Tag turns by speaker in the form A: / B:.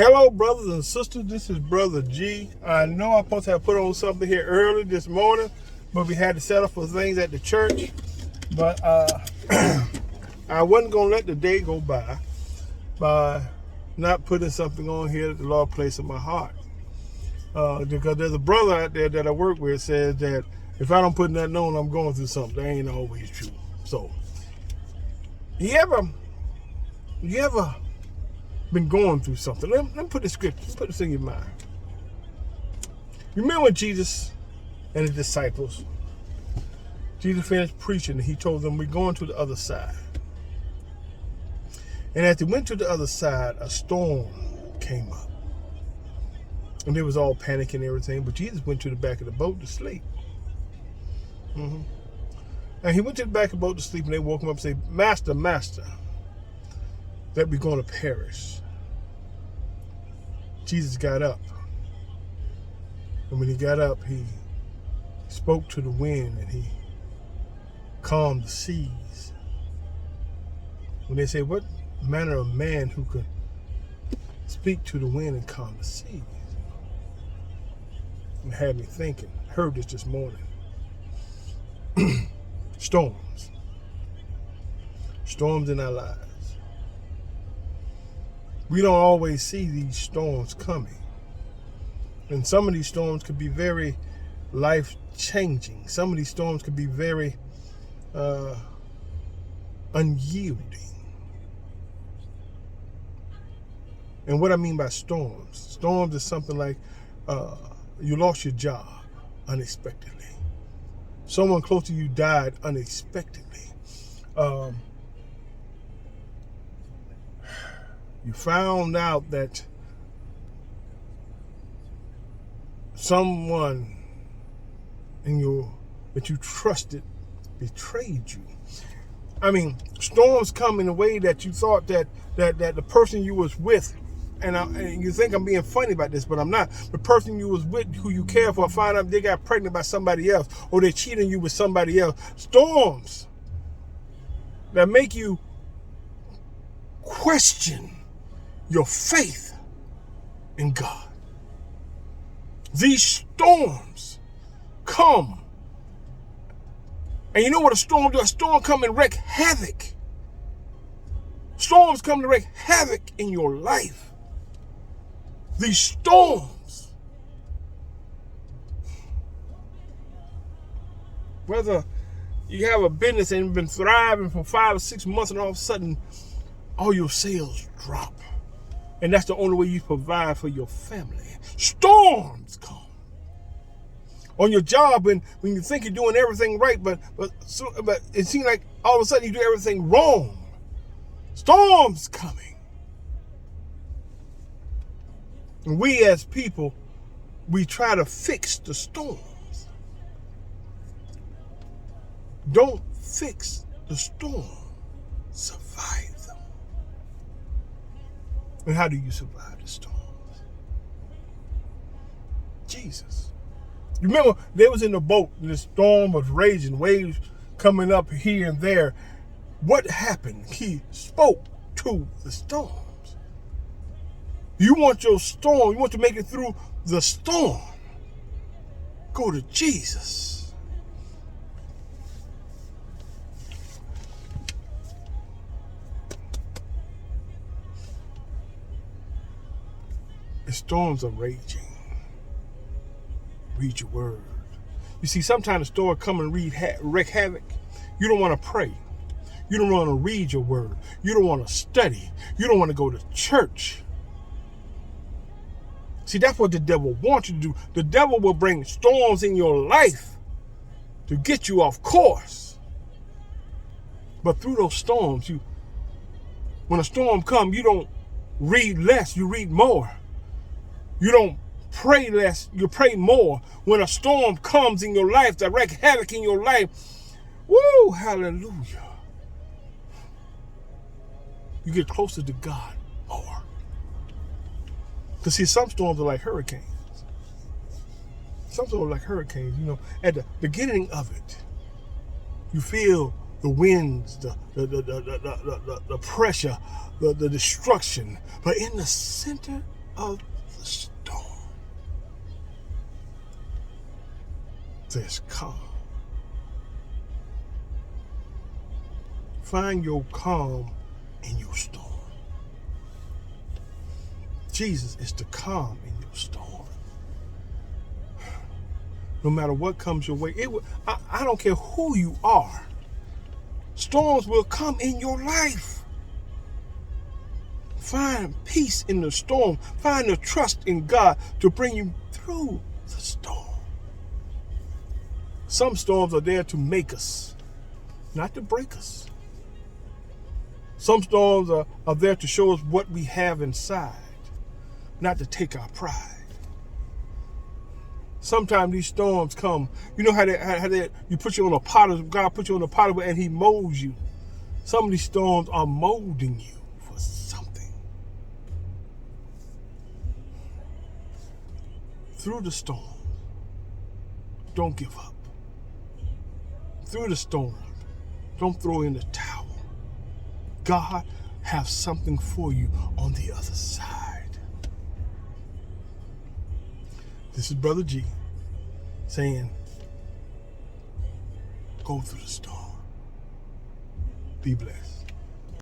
A: Hello, brothers and sisters. This is Brother G. I know I'm supposed to have put on something here early this morning, but we had to settle for things at the church. But I wasn't going to let the day go by not putting something on here that the Lord placed in my heart. Because there's a brother out there that I work with says that if I don't put nothing on, I'm going through something. That ain't always true. So, you ever been going through something? Let me put this scripture, put this in your mind. Remember when Jesus and his disciples, Jesus finished preaching and he told them, we're going to the other side. And as they went to the other side, a storm came up. And they was all panicking and everything, but Jesus went to the back of the boat to sleep. And he went to the back of the boat to sleep, and they woke him up and said, Master, Master, that we're going to perish. Jesus got up. And when he got up, he spoke to the wind and he calmed the seas. When they say, what manner of man who could speak to the wind and calm the seas? It had me thinking. I heard this morning. Storms. Storms in our lives. We don't always see these storms coming. And some of these storms could be very life-changing. Some of these storms could be very unyielding. And what I mean by storms is something like you lost your job unexpectedly. Someone close to you died unexpectedly. You found out that someone that you trusted betrayed you. I mean, storms come in a way that you thought that the person you was with, and you think I'm being funny about this, but I'm not. The person you was with, who you care for, find out they got pregnant by somebody else, or they're cheating you with somebody else. Storms that make you question your faith in God. These storms come. And you know what a storm does? A storm come and wreak havoc. Storms come to wreak havoc in your life. These storms, whether you have a business and been thriving for 5 or 6 months and all of a sudden all your sales drop, and that's the only way you provide for your family. Storms come. On your job, when you think you're doing everything right, but it seems like all of a sudden you do everything wrong. Storms coming. And we as people, we try to fix the storms. Don't fix the storm. Survive them. And how do you survive the storms? Jesus. You remember they was in the boat and the storm was raging, waves coming up here and there. What happened? He spoke to the storms. You want your storm, you want to make it through the storm. Go to Jesus. The storms are raging. Read your word. You see, sometimes the storm come and wreak havoc. You don't want to pray. You don't want to read your word. You don't want to study. You don't want to go to church. See, that's what the devil wants you to do. The devil will bring storms in your life to get you off course. But through those storms, when a storm comes, you don't read less, you read more. You don't pray less, you pray more. When a storm comes in your life that wreak havoc in your life, woo, hallelujah. You get closer to God more. Because see, some storms are like hurricanes. Some storms are like hurricanes, at the beginning of it, you feel the winds, the pressure, the destruction. But in the center of the storm, there's calm. Find your calm in your storm. Jesus is the calm in your storm. No matter what comes your way, I don't care who you are. Storms will come in your life. Find peace in the storm. Find the trust in God to bring you through the storm. Some storms are there to make us, not to break us. Some storms are there to show us what we have inside, not to take our pride. Sometimes these storms come. You know how you put you on a pot of God, put you on a pot of and He molds you. Some of these storms are molding you for something. Through the storm, don't give up. Through the storm, don't throw in the towel. God has something for you on the other side. This is Brother G saying, go through the storm. Be blessed.